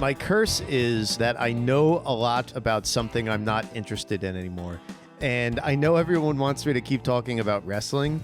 My curse is that I know a lot about something I'm not interested in anymore. And I know everyone wants me to keep talking about wrestling.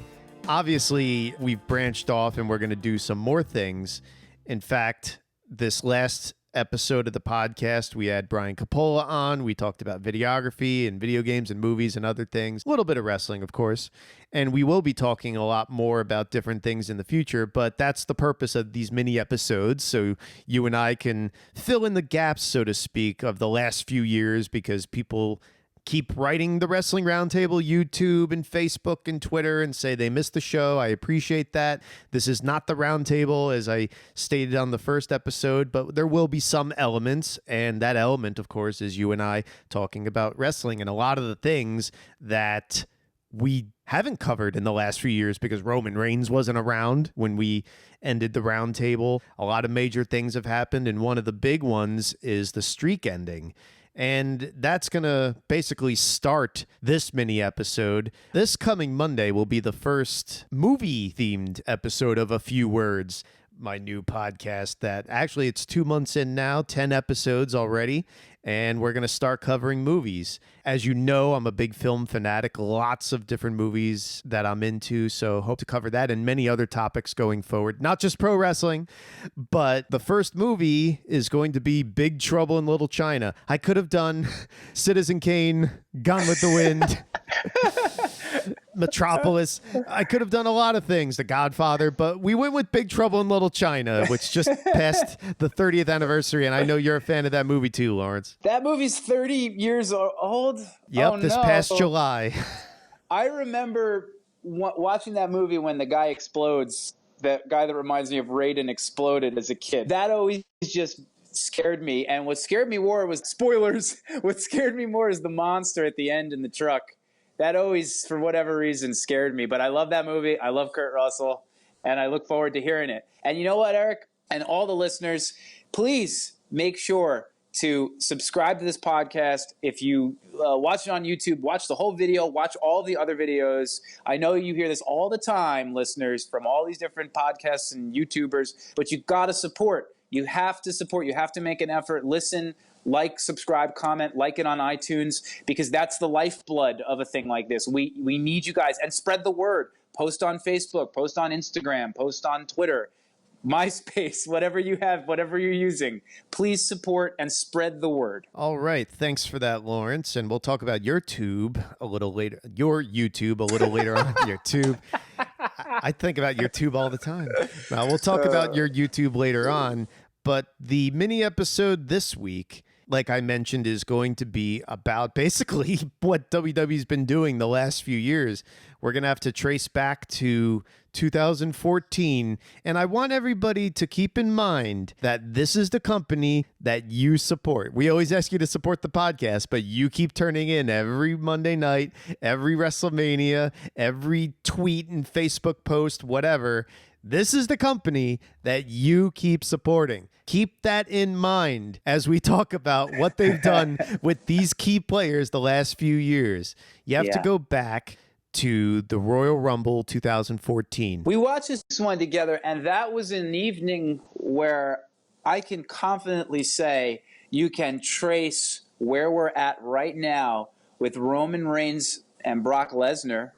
Obviously, we've branched off and we're going to do some more things. In fact, this last episode of the podcast, we had Brian Coppola on. We talked about videography and video games and movies and other things. A little bit of wrestling, of course. And we will be talking a lot more about different things in the future, but that's the purpose of these mini episodes. So you and I can fill in the gaps, so to speak, of the last few years, because people keep writing the Wrestling Roundtable YouTube and Facebook and Twitter and say they missed the show. I appreciate that. This is not the Roundtable, as I stated on the first episode, but there will be some elements, and that element, of course, is you and I talking about wrestling and a lot of the things that we haven't covered in the last few years because Roman Reigns wasn't around when we ended the Roundtable. A lot of major things have happened, and one of the big ones is the streak ending. And that's going to basically start this mini episode. This coming Monday will be the first movie-themed episode of A Few Words, my new podcast that actually it's 2 months in now, 10 episodes already, and we're going to start covering movies. As you know, I'm a big film fanatic, lots of different movies that I'm into, so hope to cover that and many other topics going forward, not just pro wrestling, but the first movie is going to be Big Trouble in Little China. I could have done Citizen Kane, Gone with the Wind, Metropolis. I could have done a lot of things, The Godfather, but we went with Big Trouble in Little China, which just passed the 30th anniversary, and I know you're a fan of that movie too, Lawrence. That movie's 30 years old? Yep, this past July. I remember watching that movie when the guy explodes, that guy that reminds me of Raiden exploded as a kid. That always just scared me, and what scared me more was, spoilers, what scared me more is the monster at the end in the truck. That always, for whatever reason, scared me. But I love that movie. I love Kurt Russell, and I look forward to hearing it. And you know what, Eric? And all the listeners, please make sure to subscribe to this podcast. If you watch it on YouTube, watch the whole video, watch all the other videos. I know you hear this all the time, listeners, from all these different podcasts and YouTubers, but you've got to support. You have to support. You have to make an effort. Listen, like, subscribe, comment, like it on iTunes, because that's the lifeblood of a thing like this. We need you guys. And spread the word. Post on Facebook, post on Instagram, post on Twitter, MySpace, whatever you have, whatever you're using. Please support and spread the word. All right. Thanks for that, Lawrence. And we'll talk about your YouTube a little later. Your YouTube a little later on. Your tube. I think about your tube all the time. Now, we'll talk about your YouTube later on. But the mini episode this week, like I mentioned, is going to be about basically what WWE's been doing the last few years. We're going to have to trace back to 2014. And I want everybody to keep in mind that this is the company that you support. We always ask you to support the podcast, but you keep turning in every Monday night, every WrestleMania, every tweet and Facebook post, whatever. This is the company that you keep supporting. Keep that in mind as we talk about what they've done with these key players the last few years. You have to go back to the Royal Rumble 2014. We watched this one together, and that was an evening where I can confidently say you can trace where we're at right now with Roman Reigns and Brock Lesnar,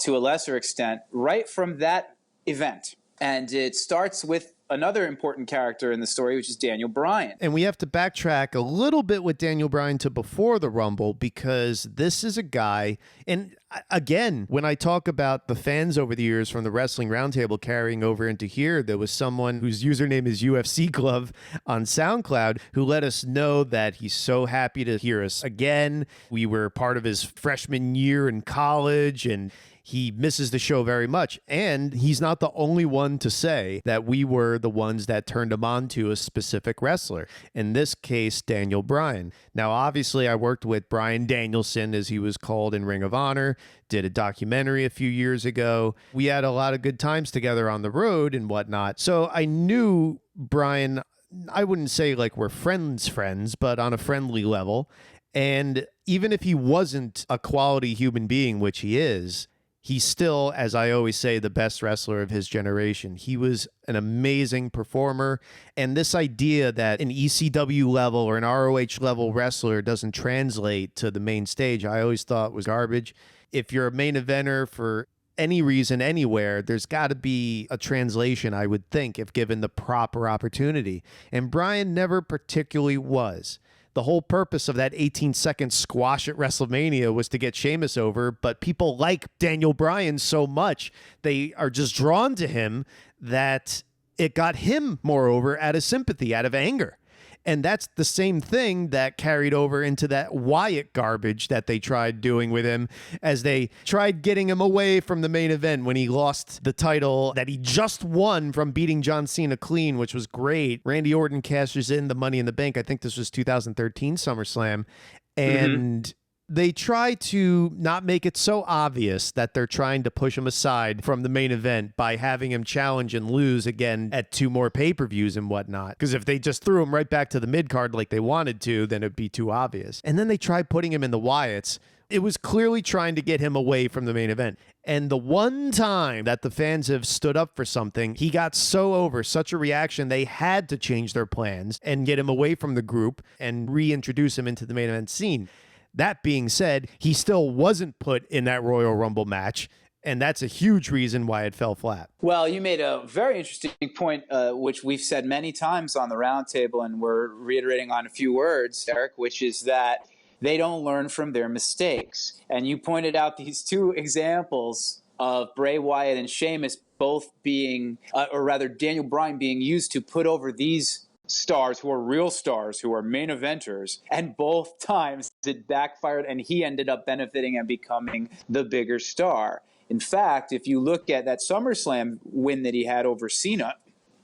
to a lesser extent, right from that event. And it starts with another important character in the story, which is Daniel Bryan. And we have to backtrack a little bit with Daniel Bryan to before the Rumble, because this is a guy, and again, when I talk about the fans over the years from the Wrestling Roundtable carrying over into here, there was someone whose username is UFC Glove on SoundCloud who let us know that he's so happy to hear us again. We were part of his freshman year in college, and he misses the show very much. And he's not the only one to say that we were the ones that turned him on to a specific wrestler. In this case, Daniel Bryan. Now, obviously, I worked with Bryan Danielson, as he was called in Ring of Honor, did a documentary a few years ago. We had a lot of good times together on the road and whatnot. So I knew Bryan, I wouldn't say like we're friends, but on a friendly level. And even if he wasn't a quality human being, which he is, he's still, as I always say, the best wrestler of his generation. He was an amazing performer. And this idea that an ECW level or an ROH level wrestler doesn't translate to the main stage, I always thought was garbage. If you're a main eventer for any reason, anywhere, there's got to be a translation, I would think, if given the proper opportunity. And Bryan never particularly was. The whole purpose of that 18-second squash at WrestleMania was to get Sheamus over, but people like Daniel Bryan so much, they are just drawn to him that it got him more over out of sympathy, out of anger. And that's the same thing that carried over into that Wyatt garbage that they tried doing with him as they tried getting him away from the main event when he lost the title that he just won from beating John Cena clean, which was great. Randy Orton cashes in the Money in the Bank. I think this was 2013 SummerSlam. And they try to not make it so obvious that they're trying to push him aside from the main event by having him challenge and lose again at 2 more pay-per-views and whatnot. Because if they just threw him right back to the mid-card like they wanted to, then it'd be too obvious. And then they tried putting him in the Wyatts. It was clearly trying to get him away from the main event. And the one time that the fans have stood up for something, he got so over, such a reaction, they had to change their plans and get him away from the group and reintroduce him into the main event scene. That being said, he still wasn't put in that Royal Rumble match, and that's a huge reason why it fell flat. Well, you made a very interesting point, which we've said many times on the roundtable, and we're reiterating on a few words, Eric, which is that they don't learn from their mistakes. And you pointed out these 2 examples of Bray Wyatt and Sheamus both being, or rather Daniel Bryan being used to put over these stars who are real stars, who are main eventers, and both times it backfired and he ended up benefiting and becoming the bigger star. In fact, if you look at that SummerSlam win that he had over Cena,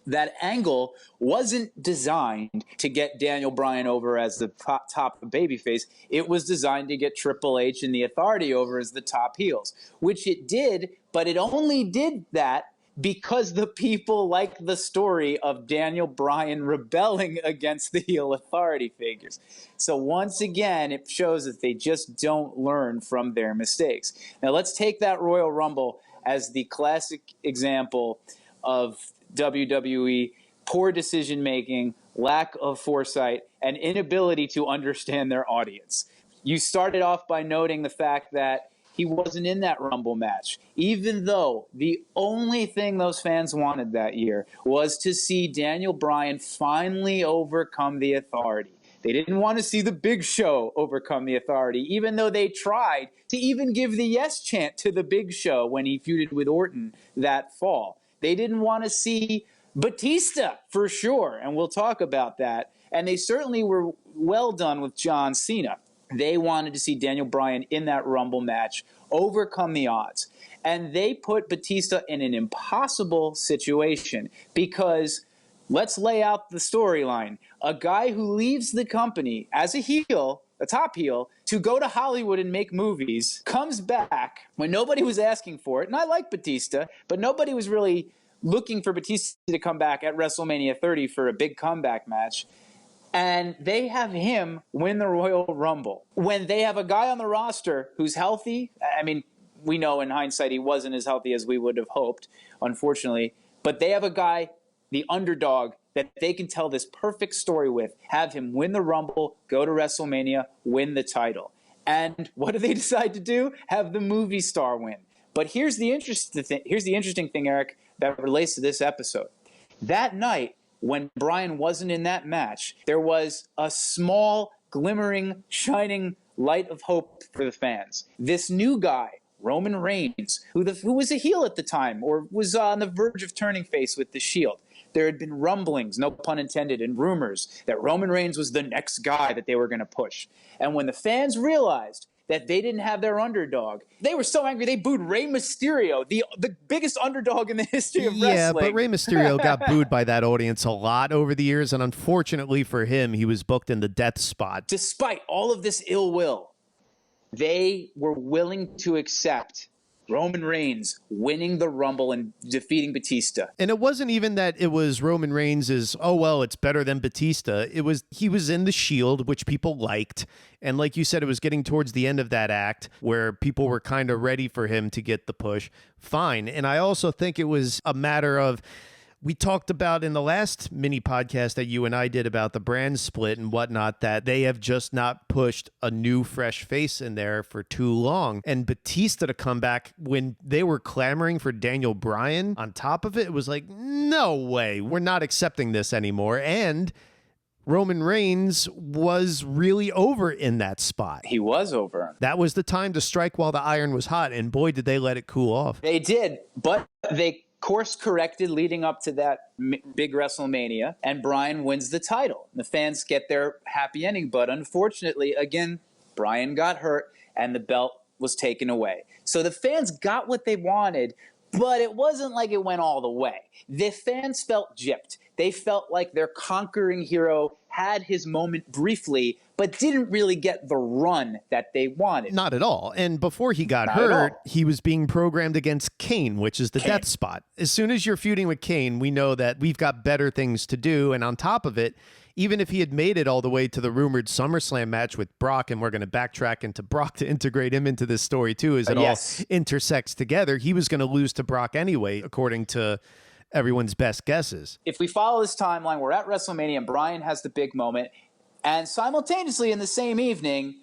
that angle wasn't designed to get Daniel Bryan over as the top babyface. It was designed to get Triple H and the Authority over as the top heels, which it did, but it only did that because the people like the story of Daniel Bryan rebelling against the heel authority figures. So once again, it shows that they just don't learn from their mistakes. Now let's take that Royal Rumble as the classic example of WWE poor decision-making, lack of foresight, and inability to understand their audience. You started off by noting the fact that he wasn't in that Rumble match, even though the only thing those fans wanted that year was to see Daniel Bryan finally overcome the Authority. They didn't want to see the Big Show overcome the Authority, even though they tried to even give the yes chant to the Big Show when he feuded with Orton that fall. They didn't want to see Batista, for sure, and we'll talk about that. And they certainly were well done with John Cena. They wanted to see Daniel Bryan in that Rumble match overcome the odds. And they put Batista in an impossible situation because, let's lay out the storyline. A guy who leaves the company as a heel, a top heel, to go to Hollywood and make movies, comes back when nobody was asking for it. And I like Batista, but nobody was really looking for Batista to come back at WrestleMania 30 for a big comeback match. And they have him win the Royal Rumble. When they have a guy on the roster who's healthy, I mean, we know in hindsight he wasn't as healthy as we would have hoped, unfortunately. But they have a guy, the underdog, that they can tell this perfect story with, have him win the Rumble, go to WrestleMania, win the title. And what do they decide to do? Have the movie star win. But here's the interesting thing, Eric, that relates to this episode. That night, when Bryan wasn't in that match, there was a small, glimmering, shining light of hope for the fans. This new guy, Roman Reigns, who was a heel at the time or was on the verge of turning face with the Shield. There had been rumblings, no pun intended, and rumors that Roman Reigns was the next guy that they were going to push. And when the fans realized that they didn't have their underdog, they were so angry they booed Rey Mysterio, the biggest underdog in the history of wrestling. Yeah, but Rey Mysterio got booed by that audience a lot over the years, and unfortunately for him, he was booked in the death spot. Despite all of this ill will, they were willing to accept Roman Reigns winning the Rumble and defeating Batista. And it wasn't even that it was Roman Reigns is, oh, well, it's better than Batista. It was, he was in the Shield, which people liked. And like you said, it was getting towards the end of that act where people were kind of ready for him to get the push. Fine. And I also think it was a matter of, we talked about in the last mini podcast that you and I did about the brand split and whatnot, that they have just not pushed a new fresh face in there for too long. And Batista to come back when they were clamoring for Daniel Bryan on top of it, it was like, no way, we're not accepting this anymore. And Roman Reigns was really over in that spot. He was over. That was the time to strike while the iron was hot. And boy, did they let it cool off. They did, but they course corrected leading up to that big WrestleMania, and Bryan wins the title. The fans get their happy ending, but unfortunately, again, Bryan got hurt and the belt was taken away. So the fans got what they wanted, but it wasn't like it went all the way. The fans felt gypped. They felt like their conquering hero had his moment briefly, but didn't really get the run that they wanted. Not at all. And before he got hurt, he was being programmed against Kane, which is the death spot. As soon as you're feuding with Kane, we know that we've got better things to do. And on top of it, even if he had made it all the way to the rumored SummerSlam match with Brock, and we're going to backtrack into Brock to integrate him into this story too, as it all intersects together, he was going to lose to Brock anyway, according to everyone's best guesses. If we follow this timeline, we're at WrestleMania and Bryan has the big moment. And simultaneously in the same evening,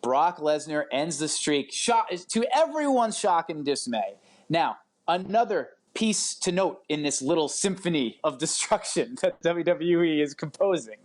Brock Lesnar ends the streak, to everyone's shock and dismay. Now, another piece to note in this little symphony of destruction that WWE is composing.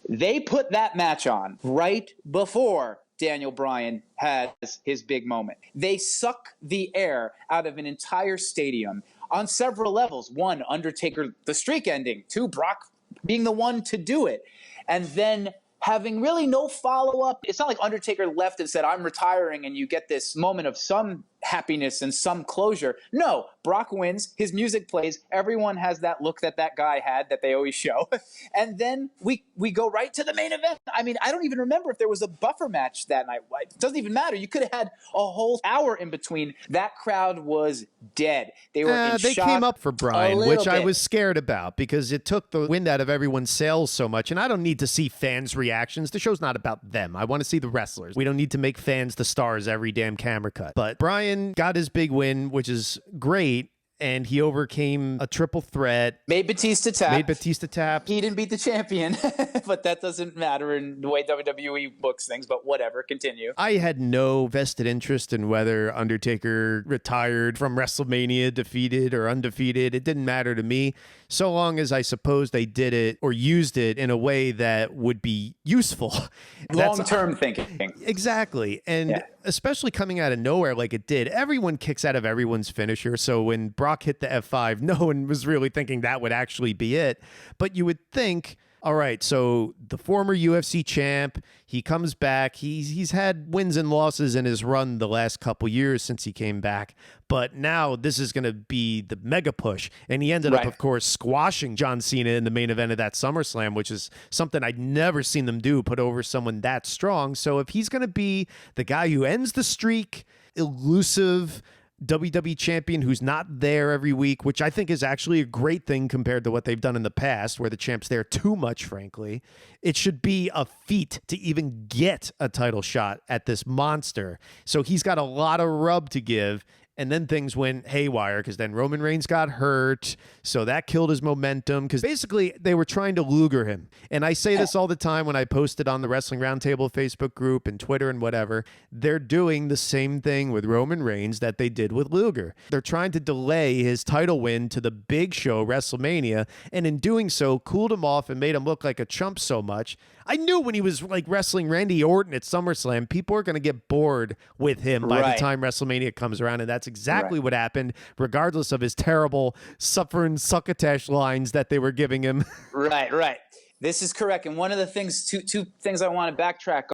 They put that match on right before Daniel Bryan has his big moment. They suck the air out of an entire stadium on several levels. One, Undertaker, the streak ending. Two, Brock being the one to do it. And then having really no follow-up. It's not like Undertaker left and said, I'm retiring, and you get this moment of some happiness and some closure. No, Brock wins, his music plays, everyone has that look that that guy had that they always show. And then we go right to the main event. I mean, I don't even remember if there was a buffer match that night. It doesn't even matter. You could have had a whole hour in between. That crowd was dead. They were in they shock. came up for Bryan, which I was scared about because it took the wind out of everyone's sails so much. And I don't need to see fans' reactions. The show's not about them. I want to see the wrestlers. We don't need to make fans the stars every damn camera cut. But Bryan got his big win, which is great, and he overcame a triple threat. Made Batista tap. He didn't beat the champion, but that doesn't matter in the way WWE books things, but whatever, continue. I had no vested interest in whether Undertaker retired from WrestleMania defeated or undefeated. It didn't matter to me, so long as I suppose they did it or used it in a way that would be useful. Long-term thinking. Exactly. And especially coming out of nowhere like it did, everyone kicks out of everyone's finisher. So when Brock hit the F5, no one was really thinking that would actually be it. But you would think, all right, so the former UFC champ, he comes back. He's had wins and losses in his run the last couple years since he came back. But now this is going to be the mega push. And he ended up, of course, squashing John Cena in the main event of that SummerSlam, which is something I'd never seen them do, put over someone that strong. So if he's going to be the guy who ends the streak, elusive WWE champion who's not there every week, which I think is actually a great thing compared to what they've done in the past, where the champ's there too much, frankly. It should be a feat to even get a title shot at this monster. So he's got a lot of rub to give. And then things went haywire because then Roman Reigns got hurt. So that killed his momentum because basically they were trying to Luger him. And I say this all the time when I post it on the Wrestling Roundtable Facebook group and Twitter and whatever. They're doing the same thing with Roman Reigns that they did with Luger. They're trying to delay his title win to the big show, WrestleMania. And in doing so, cooled him off and made him look like a chump so much. I knew when he was like wrestling Randy Orton at SummerSlam, people are going to get bored with him by the time WrestleMania comes around. And that's exactly what happened, regardless of his terrible suffering succotash lines that they were giving him. Right. This is correct. And one of the things, two things I want to backtrack